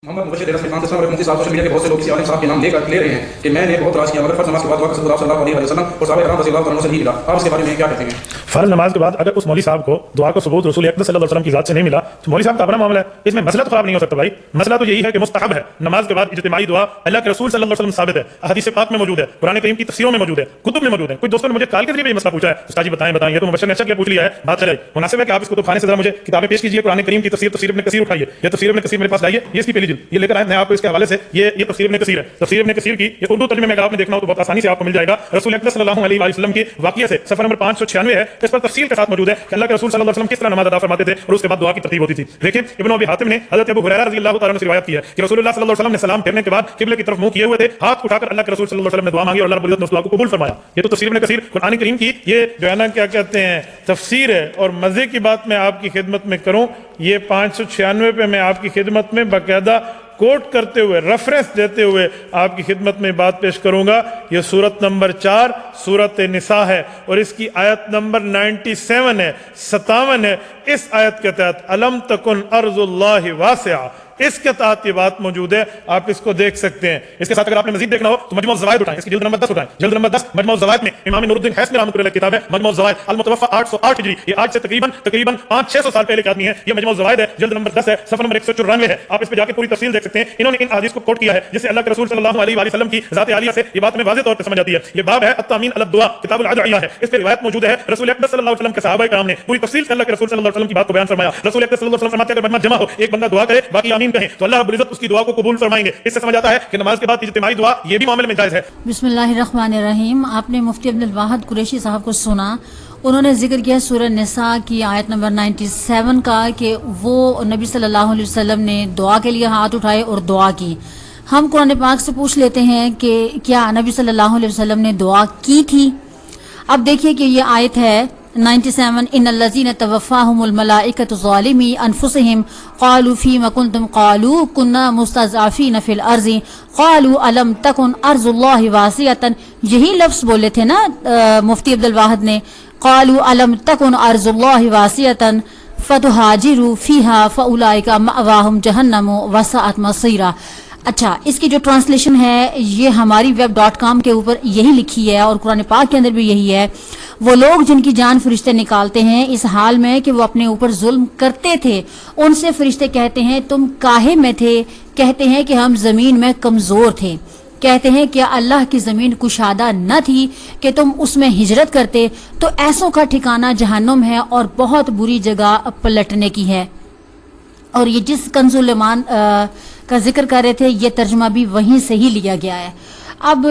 محمد مبشر رسول خان اور مفتی صاحب سوشل میڈیا کے بہت سے لوگ کسی عالم صاحب کے نام لے رہے ہیں کہ میں نے بہت تلاش کیا مگر فرض نماز کے بعد دعا صلی اللہ علیہ وسلم اور صحابہ کرام رضی اللہ عنہم سے نہیں ملا. آپ اس کے بارے میں کیا کہتے ہیں؟ فرض نماز کے بعد اگر اس مولوی صاحب کو دعا کو ثبوت رسول اکرم صلی اللہ علیہ وسلم کی ذات سے نہیں ملا تو مولوی صاحب کا اپنا معاملہ ہے, اس میں مسئلہ تو خراب نہیں ہو سکتا بھائی. مسئلہ تو یہی ہے کہ مستحب ہے نماز کے بعد اجتماعی دعا. اللہ کے رسول صلی اللہ علیہ وسلم ثابت ہے, احادیث پاک میں موجود ہے, قرآن کریم کی تفسیروں میں موجود ہے, کتب میں موجود ہے. کچھ دوستوں نے مجھے کال کے ذریعے بھی یہ مسئلہ پوچھا ہے, استاد جی بتائیں یہ تو مبشر نے اچھا کیا پوچھ لیا ہے, بات چل آئی. مناسب ہے کہ آپ اس کتب خانے سے ذرا مجھے کتابیں پیش کیجیے, قرآن کریم کی تفسیر ابن کثیر اٹھائیے, یہ تفسیر ابن کثیر میرے پاس لائیے, یہ اس کی پہلی جلد یہ لے کر آئے, میں آپ کو اس کے حوالے سے یہ تفسیر ابن کثیر ہے. تفسیر ابن کثیر کی یہ اردو ترجمے میں اگر آپ نے دیکھنا ہو تو بہت آسانی سے آپ کو مل جائے گا. رسول اکرم صلی اللہ علیہ وسلم کی واقعہ سے صفحہ نمبر 596 ہے, اس پر تفصیل کے ساتھ موجود ہے کہ اللہ کے رسول صلی اللہ علیہ وسلم کس طرح نماز ادا فرماتے تھے اور اس کے بعد دعا کی ترتیب ہوتی تھی. دیکھیں ابن ابی حاتم نے حضرت ابو ہریرہ رضی اللہ تعالی عنہ سے روایت کی ہے کہ رسول اللہ صلی اللہ علیہ وسلم نے سلام پھیرنے کے بعد قبلے کی طرف منہ کیے ہوئے تھے, ہاتھ اٹھا کر اللہ کے رسول صلی اللہ علیہ وسلم نے دعا مانگی اور اللہ رب العزت نے اس دعا کو قبول فرمایا. یہ تو تفسیر ابن کثیر قرآن کریم کی یہ جو ہے نا کیا کہتے ہیں تفسیر ہے. اور مزے کی بات میں آپ کی خدمت میں کروں, یہ 596 پہ میں آپ کی خدمت میں باقاعدہ کوٹ کرتے ہوئے ریفرنس دیتے ہوئے آپ کی خدمت میں بات پیش کروں گا. یہ سورت نمبر 4 سورت نساء ہے اور اس کی آیت نمبر 97 ہے, 57 ہے. اس آیت کے تحت الم تکن ارض اللہ واسعہ, اس کے تحت یہ بات موجود ہے, آپ اس کو دیکھ سکتے ہیں. اس کے ساتھ اگر آپ نے مزید دیکھنا ہو تو مجموع الزوائد اٹھائیں, اس کی جلد نمبر 10 اٹھائیں, جلد نمبر 10 مجموع الزوائد میں امام نور الدین حیثمی رحمۃ اللہ کتاب ہے مجموع الزوائد المتوفى 808 ہجری, یہ آج سے تقریباً 500-600 سال پہلے کے آدمی ہے. یہ مجموع الزوائد ہے, جلد نمبر 10 ہے, صفحہ نمبر 194 ہے. آپ اس پہ جا کے پوری تفصیل دیکھ سکتے ہیں. انہوں نے ان احادیث کو کوٹ کیا ہے جس سے اللہ کے رسول صلی اللہ علیہ وسلم کی ذات عالیہ سے یہ بات میں واضح طور پر سمجھ آتی ہے. یہ باب ہے التامین علی الدعاء, کتاب الادعیہ ہے, اس پہ روایت موجود ہے. رسول اکرم صلی اللہ علیہ وسلم کے صحابہ کرام نے پوری تفصیل سے اللہ کے رسول صلی اللہ علیہ وسلم کی بات کو بیان فرمایا. رسول اکرم صلی اللہ علیہ وسلم فرماتے ہیں اگر مجمع جمع ہو, ایک بندہ دعا کرے باقی آمین کہیں تو اللہ رب العزت اس کی دعا کو قبول فرمائیں گے. اس سے سمجھ آتا ہے کہ نماز کے بعد اجتماعی دعا یہ بھی معاملے میں جائز ہے. بسم اللہ الرحمن الرحیم. آپ نے مفتی عبد الواحد قریشی صاحب کو سنا, انہوں نے ذکر کیا سورہ نساء کی آیت نمبر 97 کا کہ وہ نبی صلی اللہ علیہ وسلم نے دعا کے لیے ہاتھ اٹھائے اور دعا کی. ہم قرآن پاک سے پوچھ لیتے ہیں کہ کیا نبی صلی اللہ علیہ وسلم نے دعا کی تھی. اب دیکھیے کہ یہ آیت ہے 97, ان الذین توفاہم الملائکۃ ظالمی انفسہم قالوا فیم کنتم قالوا کنا مستضعفین فی الارض قالوا الم تکن ارض اللہ واسعۃ, یہی لفظ بولے تھے نا مفتی عبد الواحد نے, قالوا الم تکن ارض اللہ واسعۃ فتہاجروا فیہا فاولئک مأواہم جہنم وساءت مصیرا. اچھا, اس کی جو ٹرانسلیشن ہے یہ ہماری web.com کے اوپر یہی لکھی ہے اور قرآن پاک کے اندر بھی یہی ہے. وہ لوگ جن کی جان فرشتے نکالتے ہیں اس حال میں کہ وہ اپنے اوپر ظلم کرتے تھے, ان سے فرشتے کہتے ہیں تم کاہے میں تھے, کہتے ہیں کہ ہم زمین میں کمزور تھے, کہتے ہیں کہ اللہ کی زمین کشادہ نہ تھی کہ تم اس میں ہجرت کرتے, تو ایسوں کا ٹھکانہ جہنم ہے اور بہت بری جگہ پلٹنے کی ہے. اور یہ جس کنز الایمان کا ذکر کر رہے تھے یہ ترجمہ بھی وہیں سے ہی لیا گیا ہے. اب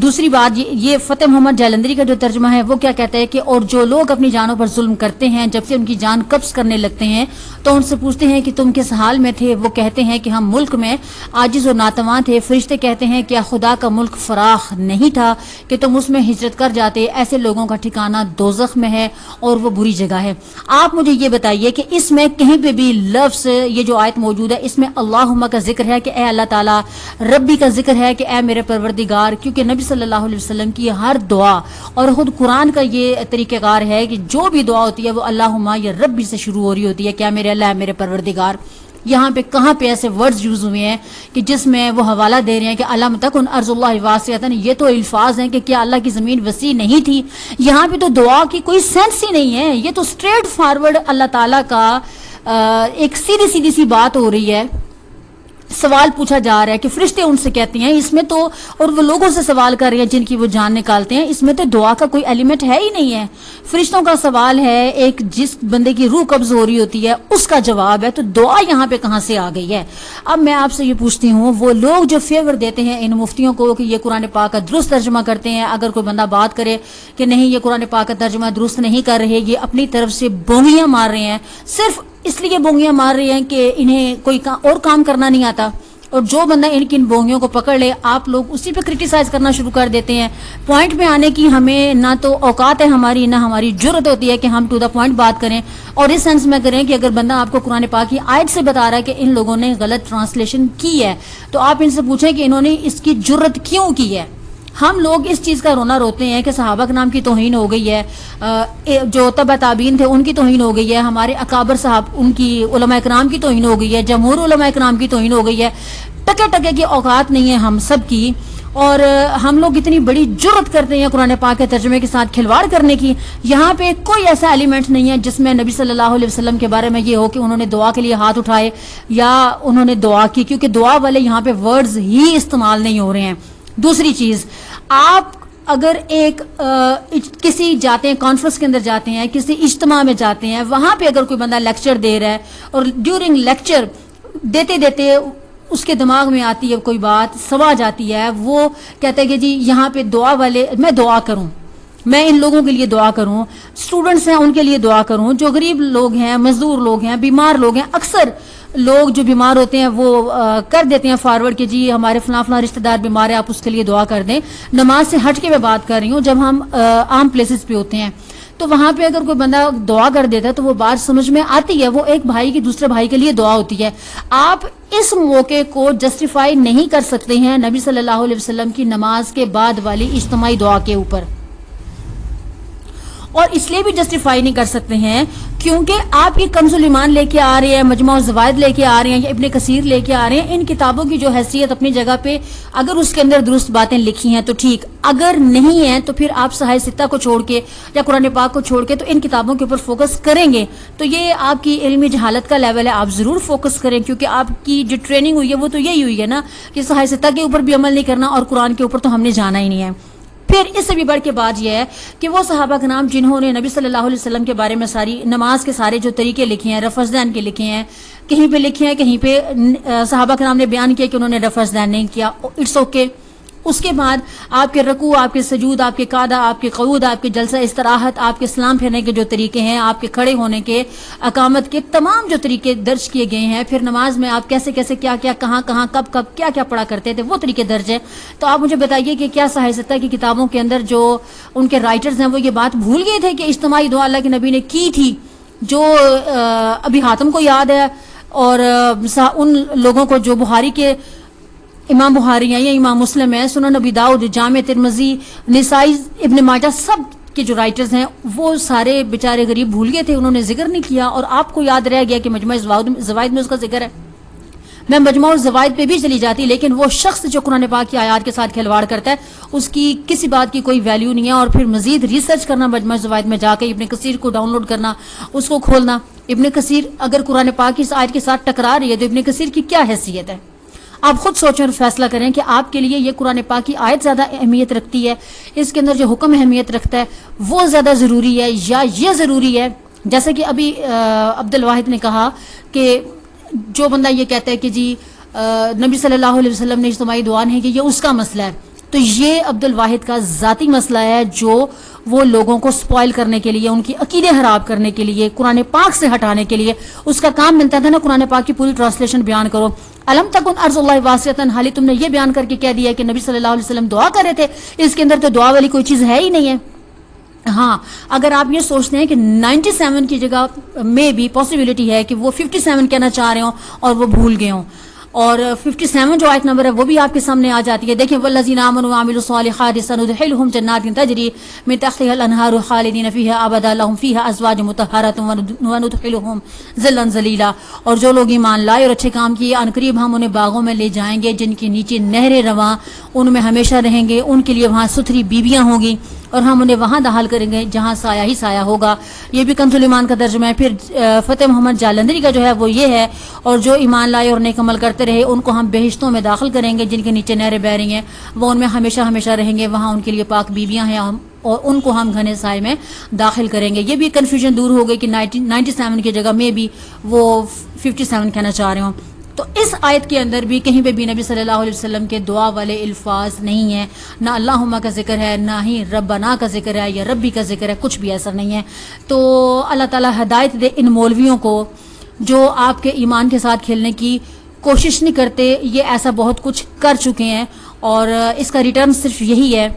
دوسری بات, یہ فتح محمد جالندری کا جو ترجمہ ہے وہ کیا کہتا ہے کہ اور جو لوگ اپنی جانوں پر ظلم کرتے ہیں جب سے ان کی جان قبض کرنے لگتے ہیں تو ان سے پوچھتے ہیں کہ تم کس حال میں تھے, وہ کہتے ہیں کہ ہم ملک میں عاجز و ناتواں تھے. فرشتے کہتے ہیں کیا خدا کا ملک فراخ نہیں تھا کہ تم اس میں ہجرت کر جاتے, ایسے لوگوں کا ٹھکانہ دوزخ میں ہے اور وہ بری جگہ ہے. آپ مجھے یہ بتائیے کہ اس میں کہیں پہ بھی لفظ یہ جو آیت موجود ہے اس میں اللہم کا ذکر ہے کہ اے اللہ تعالیٰ, ربی کا ذکر ہے کہ اے میرے پروردگار, کیونکہ نبی صلی اللہ علیہ وسلم کی ہر دعا اور خود قرآن کا یہ طریقہ کار ہے کہ جو بھی دعا ہوتی ہے وہ اللہم یا ربی سے شروع ہو رہی ہوتی ہے, کیا میرے اللہ میرے پروردگار. یہاں پہ کہاں پہ ایسے ورڈز یوز ہوئے ہیں کہ جس میں وہ حوالہ دے رہے ہیں کہ علم تکن ارض اللہ واسعۃ, یہ تو الفاظ ہیں کہ کیا اللہ کی زمین وسیع نہیں تھی. یہاں پہ تو دعا کی کوئی سینس ہی نہیں ہے, یہ تو اسٹریٹ فارورڈ اللہ تعالیٰ کا ایک سیدھی سی بات ہو رہی ہے. سوال پوچھا جا رہا ہے کہ فرشتے ان سے کہتے ہیں اس میں تو, اور وہ لوگوں سے سوال کر رہے ہیں جن کی وہ جان نکالتے ہیں, اس میں تو دعا کا کوئی ایلیمنٹ ہے ہی نہیں ہے. فرشتوں کا سوال ہے, ایک جس بندے کی روح قبض ہو رہی ہوتی ہے اس کا جواب ہے, تو دعا یہاں پہ کہاں سے آ گئی ہے. اب میں آپ سے یہ پوچھتی ہوں, وہ لوگ جو فیور دیتے ہیں ان مفتیوں کو کہ یہ قرآن پاک کا درست ترجمہ کرتے ہیں, اگر کوئی بندہ بات کرے کہ نہیں یہ قرآن پاک کا ترجمہ درست نہیں کر رہے, یہ اپنی طرف سے بونگیاں مار رہے ہیں, صرف اس لیے بونگیاں مار رہے ہیں کہ انہیں کوئی اور کام کرنا نہیں آتا, اور جو بندہ ان کی ان بونگیوں کو پکڑ لے آپ لوگ اسی پہ کرٹیسائز کرنا شروع کر دیتے ہیں. پوائنٹ پہ آنے کی ہمیں نہ تو اوقات ہے ہماری, نہ ہماری جرت ہوتی ہے کہ ہم ٹو دا پوائنٹ بات کریں, اور اس سینس میں کریں کہ اگر بندہ آپ کو قرآن پاک کی آیت سے بتا رہا ہے کہ ان لوگوں نے غلط ٹرانسلیشن کی ہے تو آپ ان سے پوچھیں کہ انہوں نے اس کی جرت کیوں کی ہے. ہم لوگ اس چیز کا رونا روتے ہیں کہ صحابہ کرام کی توہین ہو گئی ہے, جو تبع تابعین تھے ان کی توہین ہو گئی ہے, ہمارے اکابر صاحب ان کی علماء کرام کی توہین ہو گئی ہے, جمہور علماء کرام کی توہین ہو گئی ہے. ٹکے ٹکے کی اوقات نہیں ہے ہم سب کی, اور ہم لوگ اتنی بڑی جرت کرتے ہیں قرآن پاک کے ترجمے کے ساتھ کھلواڑ کرنے کی. یہاں پہ کوئی ایسا ایلیمنٹ نہیں ہے جس میں نبی صلی اللہ علیہ وسلم کے بارے میں یہ ہو کہ انہوں نے دعا کے لیے ہاتھ اٹھائے یا انہوں نے دعا کی, کیونکہ دعا والے یہاں پہ ورڈز ہی استعمال نہیں ہو رہے ہیں. دوسری چیز, آپ اگر کسی جاتے ہیں کانفرنس کے اندر جاتے ہیں, کسی اجتماع میں جاتے ہیں, وہاں پہ اگر کوئی بندہ لیکچر دے رہا ہے اور ڈیورنگ لیکچر دیتے دیتے اس کے دماغ میں آتی ہے کوئی بات, سمجھ آتی ہے, وہ کہتا ہے کہ جی یہاں پہ دعا والے, میں دعا کروں, میں ان لوگوں کے لیے دعا کروں, اسٹوڈنٹس ہیں ان کے لیے دعا کروں, جو غریب لوگ ہیں, مزدور لوگ ہیں, بیمار لوگ ہیں. اکثر لوگ جو بیمار ہوتے ہیں وہ کر دیتے ہیں فارورڈ کہ جی ہمارے فلاں فلاں رشتہ دار بیمار ہے, آپ اس کے لیے دعا کر دیں. نماز سے ہٹ کے میں بات کر رہی ہوں, جب ہم عام پلیسز پہ ہوتے ہیں تو وہاں پہ اگر کوئی بندہ دعا کر دیتا ہے تو وہ بات سمجھ میں آتی ہے, وہ ایک بھائی کی دوسرے بھائی کے لیے دعا ہوتی ہے. آپ اس موقع کو جسٹیفائی نہیں کر سکتے ہیں نبی صلی اللہ علیہ وسلم کی نماز کے بعد والی اجتماعی دعا کے اوپر, اور اس لیے بھی جسٹیفائی نہیں کر سکتے ہیں کیونکہ آپ یہ کنز الایمان لے کے آ رہے ہیں, مجموع الزوائد لے کے آ رہے ہیں, یا ابن کثیر لے کے آ رہے ہیں. ان کتابوں کی جو حیثیت اپنی جگہ پہ, اگر اس کے اندر درست باتیں لکھی ہیں تو ٹھیک, اگر نہیں ہیں تو پھر آپ صحیح ستہ کو چھوڑ کے یا قرآن پاک کو چھوڑ کے تو ان کتابوں کے اوپر فوکس کریں گے تو یہ آپ کی علمی جہالت کا لیول ہے. آپ ضرور فوکس کریں, کیونکہ آپ کی جو ٹریننگ ہوئی ہے وہ تو یہی ہوئی ہے نا کہ صحیح ستہ کے اوپر بھی عمل نہیں کرنا اور قرآن کے اوپر تو ہم نے جانا ہی نہیں ہے. پھر اس سے بھی بڑھ کے بات یہ ہے کہ وہ صحابہ کے نام جنہوں نے نبی صلی اللہ علیہ وسلم کے بارے میں ساری نماز کے سارے جو طریقے لکھے ہیں, رفع دین کے لکھے ہیں, کہیں پہ لکھے ہیں, کہیں پہ صحابہ کے نام نے بیان کیا کہ انہوں نے رفع دین نہیں کیا, اٹس اوکے. اس کے بعد آپ کے رکوع, آپ کے سجود, آپ کے قعدہ, آپ کے قعود, آپ کے جلسہ استراحت, آپ کے سلام پھیرنے کے جو طریقے ہیں, آپ کے کھڑے ہونے کے, اقامت کے تمام جو طریقے درج کیے گئے ہیں. پھر نماز میں آپ کیسے کیسے کیا کیا کہاں کہاں کب کب کیا کیا پڑھا کرتے تھے, وہ طریقے درج ہیں. تو آپ مجھے بتائیے کہ کیا صحیح ستہ کی کتابوں کے اندر جو ان کے رائٹرز ہیں وہ یہ بات بھول گئے تھے کہ اجتماعی دعا اللہ کے نبی نے کی تھی, جو ابھی حاتم کو یاد ہے, اور ان لوگوں کو جو بخاری کے امام بخاری ہیں یا امام مسلم ہیں, سنن نبی داؤد, جامع ترمذی, نسائی, ابن ماجہ, سب کے جو رائٹرز ہیں وہ سارے بیچارے غریب بھول گئے تھے, انہوں نے ذکر نہیں کیا. اور آپ کو یاد رہ گیا کہ مجموع الزوائد میں اس کا ذکر ہے. میں مجموع الزوائد پہ بھی چلی جاتی, لیکن وہ شخص جو قرآن پاک کی آیات کے ساتھ کھلواڑ کرتا ہے اس کی کسی بات کی کوئی ویلیو نہیں ہے. اور پھر مزید ریسرچ کرنا مجموع الزوائد میں جا کے, ابن کثیر کو ڈاؤن لوڈ کرنا, اس کو کھولنا. ابن کثیر اگر قرآن پاک کی اس آیت کے ساتھ ٹکرا رہی ہے تو ابن کثیر کی کیا حیثیت ہے؟ آپ خود سوچیں اور فیصلہ کریں کہ آپ کے لیے یہ قرآن پاک کی آیت زیادہ اہمیت رکھتی ہے, اس کے اندر جو حکم اہمیت رکھتا ہے وہ زیادہ ضروری ہے, یا یہ ضروری ہے. جیسے کہ ابھی عبد الواحد نے کہا کہ جو بندہ یہ کہتا ہے کہ جی نبی صلی اللہ علیہ وسلم نے اجتماعی دعا نہیں کی, یہ اس کا مسئلہ ہے, تو یہ عبد الواحد کا ذاتی مسئلہ ہے جو وہ لوگوں کو سپوائل کرنے کے لیے, ان کی عقیدے خراب کرنے کے لیے, قرآن پاک سے ہٹانے کے لیے اس کا کام ملتا تھا نا قرآن پاک کی پوری ٹرانسلیشن بیان کرو. الم تکن ارض اللہ واسعۃ, حالی تم نے یہ بیان کر کے کہہ دیا کہ نبی صلی اللہ علیہ وسلم دعا کر رہے تھے, اس کے اندر تو دعا والی کوئی چیز ہے ہی نہیں ہے. ہاں اگر آپ یہ سوچتے ہیں کہ 97 کی جگہ میں بھی پاسبلٹی ہے کہ وہ 57 کہنا چاہ رہے ہوں اور وہ بھول گئے ہوں, اور 57 جو آیت نمبر ہے وہ بھی آپ کے سامنے آ جاتی ہے. دیکھیں والذین آمنوا وعملوا الصالحات سندخلهم جنات تجری من تحتها الانہار خالدین فیہا ابدا لهم فیہا ازواج مطہرۃ وندخلهم ظلا ظلیلا. اور جو لوگ ایمان لائے اور اچھے کام کیے, ان قریب ہم انہیں باغوں میں لے جائیں گے جن کے نیچے نہریں رواں, ان میں ہمیشہ رہیں گے, ان کے لیے وہاں ستھری بیویاں ہوں گی, اور ہم انہیں وہاں داخل کریں گے جہاں سایہ ہی سایہ ہوگا. یہ بھی کنز الایمان کا ترجمہ ہے. پھر فتح محمد جالندری کا جو ہے وہ یہ ہے, اور جو ایمان لائے اور نیک عمل کرتے رہے ان کو ہم بہشتوں میں داخل کریں گے جن کے نیچے نہریں بہ رہی ہیں, وہ ان میں ہمیشہ ہمیشہ رہیں گے, وہاں ان کے لیے پاک بیویاں ہیں اور ان کو ہم گھنے سائے میں داخل کریں گے. یہ بھی کنفیوژن دور ہو گئی کہ 97 کی جگہ میں بھی وہ 57 کہنا چاہ رہے ہوں. تو اس آیت کے اندر بھی کہیں پہ بھی نبی صلی اللہ علیہ وسلم کے دعا والے الفاظ نہیں ہیں, نہ اللہم کا ذکر ہے, نہ ہی ربنا کا ذکر ہے یا ربی کا ذکر ہے, کچھ بھی ایسا نہیں ہے. تو اللہ تعالیٰ ہدایت دے ان مولویوں کو جو آپ کے ایمان کے ساتھ کھیلنے کی کوشش نہیں کرتے. یہ ایسا بہت کچھ کر چکے ہیں اور اس کا ریٹرن صرف یہی ہے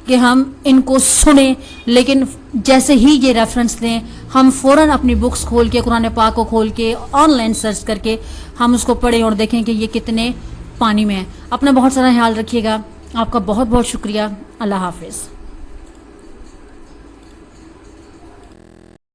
کہ ہم ان کو سنیں, لیکن جیسے ہی یہ ریفرنس دیں ہم فوراً اپنی بکس کھول کے, قرآن پاک کو کھول کے, آن لائن سرچ کر کے ہم اس کو پڑھیں اور دیکھیں کہ یہ کتنے پانی میں ہے. اپنا بہت سارا خیال رکھیے گا. آپ کا بہت بہت شکریہ. اللہ حافظ.